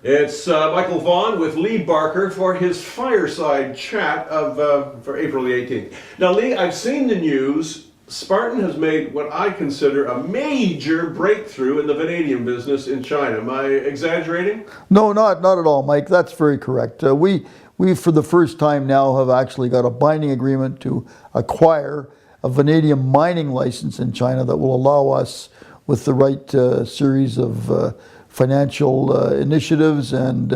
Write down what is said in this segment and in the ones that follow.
It's Michael Vaughn with Lee Barker for his fireside chat for April the 18th. Now, Lee, I've seen the news. Sparton has made what I consider a major breakthrough in the vanadium business in China. Am I exaggerating? No, not at all, Mike. That's very correct. We for the first time now have actually got a binding agreement to acquire a vanadium mining license in China that will allow us, with the right series of financial initiatives and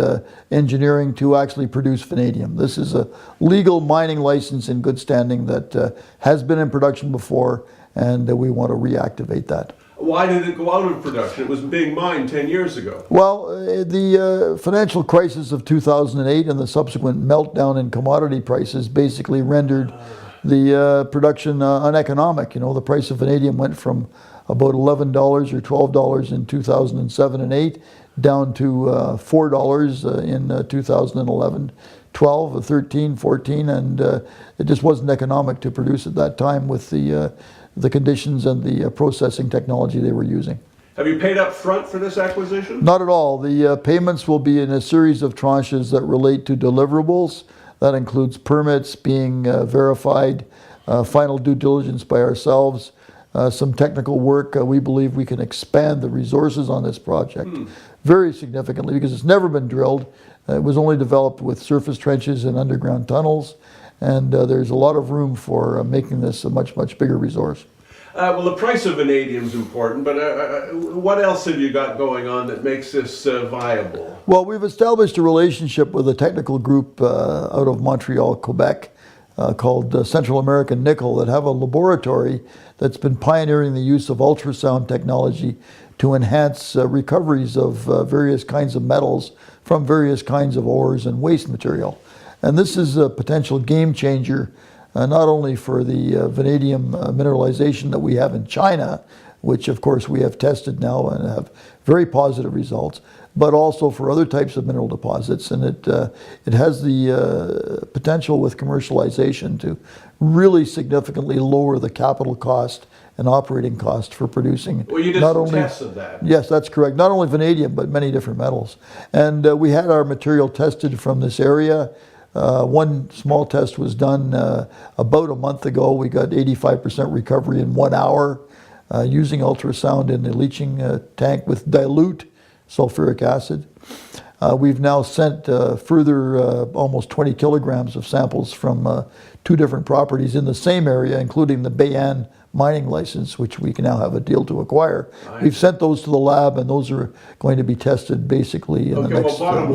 engineering, to actually produce vanadium. This is a legal mining license in good standing that has been in production before, and we want to reactivate that. Why did it go out of production? It was being mined 10 years ago. Well, the financial crisis of 2008 and the subsequent meltdown in commodity prices basically rendered the production uneconomic. You know, the price of vanadium went from about $11 or $12 in 2007 and 8 down to $4 in 2011, 12, 13, 14, and it just wasn't economic to produce at that time with the conditions and the processing technology they were using. Have you paid up front for this acquisition? Not at all. The payments will be in a series of tranches that relate to deliverables. That includes permits being verified, final due diligence by ourselves, some technical work. We believe we can expand the resources on this project very significantly because it's never been drilled. It was only developed with surface trenches and underground tunnels, and there's a lot of room for making this a much, much bigger resource. Well, the price of vanadium is important, but what else have you got going on that makes this viable? Well, we've established a relationship with a technical group out of Montreal, Quebec, called Central American Nickel, that have a laboratory that's been pioneering the use of ultrasound technology to enhance recoveries of various kinds of metals from various kinds of ores and waste material. And this is a potential game changer, not only for the vanadium mineralization that we have in China, which of course we have tested now and have very positive results, but also for other types of mineral deposits. And it has the potential with commercialization to really significantly lower the capital cost and operating cost for producing. Well, you did some tests of that. Yes, that's correct. Not only vanadium, but many different metals. And we had our material tested from this area. One small test was done about a month ago. We got 85% recovery in 1 hour using ultrasound in the leaching tank with dilute sulfuric acid. We've now sent further almost 20 kilograms of samples from 2 different properties in the same area, including the Bayan mining license, which we can now have a deal to acquire. We've sent those to the lab, and those are going to be tested basically in the next bottom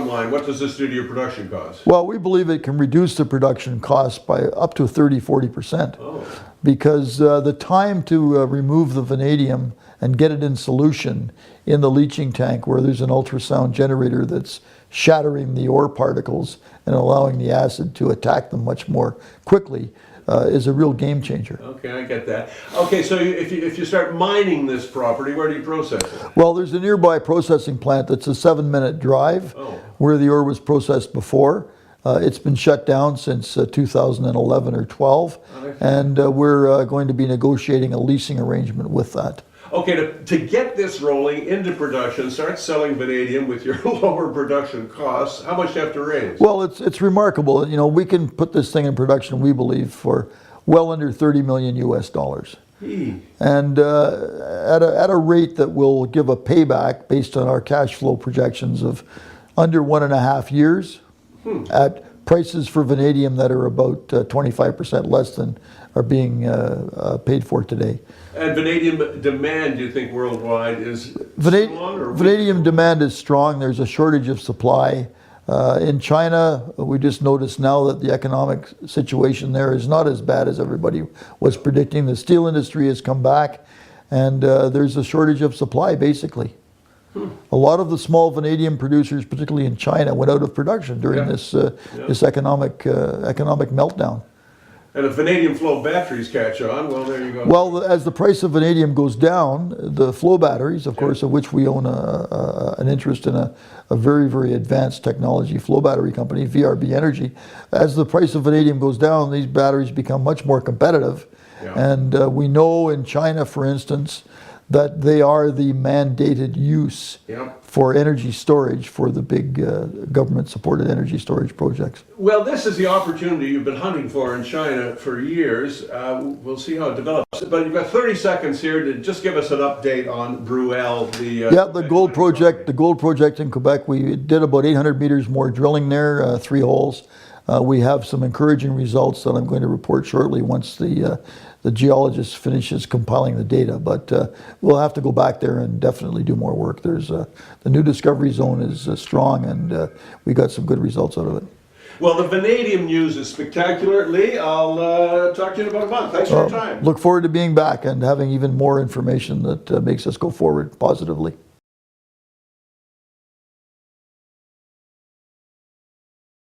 line, what does this do to your production costs? Well, we believe it can reduce the production costs by up to 30–40%. Because the time to remove the vanadium and get it in solution in the leaching tank, where there's an ultrasound generator that's shattering the ore particles and allowing the acid to attack them much more quickly, is a real game changer. Okay, I get that. Okay, so if you start mining this property, where do you process it? Well, there's a nearby processing plant that's a 7-minute drive where the ore was processed before. It's been shut down since 2011 or 12, and we're going to be negotiating a leasing arrangement with that. Okay, to get this rolling into production, start selling vanadium with your lower production costs, how much do you have to raise? Well, it's remarkable. You know, we can put this thing in production, we believe, for well under $30 million US. And at a rate that will give a payback based on our cash flow projections of under 1.5 years at prices for vanadium that are about 25% less than are being paid for today. And vanadium demand, do you think, worldwide is strong? Or vanadium demand is strong. There's a shortage of supply. In China, we just noticed now that the economic situation there is not as bad as everybody was predicting. The steel industry has come back, and there's a shortage of supply, basically. A lot of the small vanadium producers, particularly in China, went out of production during this economic meltdown. And if vanadium flow batteries catch on, well, there you go. Well, as the price of vanadium goes down, the flow batteries, of course, of which we own an interest in a very, very advanced technology flow battery company, VRB Energy, as the price of vanadium goes down, these batteries become much more competitive. And we know in China, for instance, that they are the mandated use Yep. for energy storage for the big government-supported energy storage projects. Well, this is the opportunity you've been hunting for in China for years. We'll see how it develops. But you've got 30 seconds here to just give us an update on Bruel. The gold project. The gold project in Quebec. We did about 800 meters more drilling there, 3 holes. We have some encouraging results that I'm going to report shortly once the geologist finishes compiling the data. But we'll have to go back there and definitely do more work. There's the new discovery zone is strong, and we got some good results out of it. Well, the vanadium news is spectacular. Lee, I'll talk to you in about a month. Thanks for your time. Look forward to being back and having even more information that makes us go forward positively.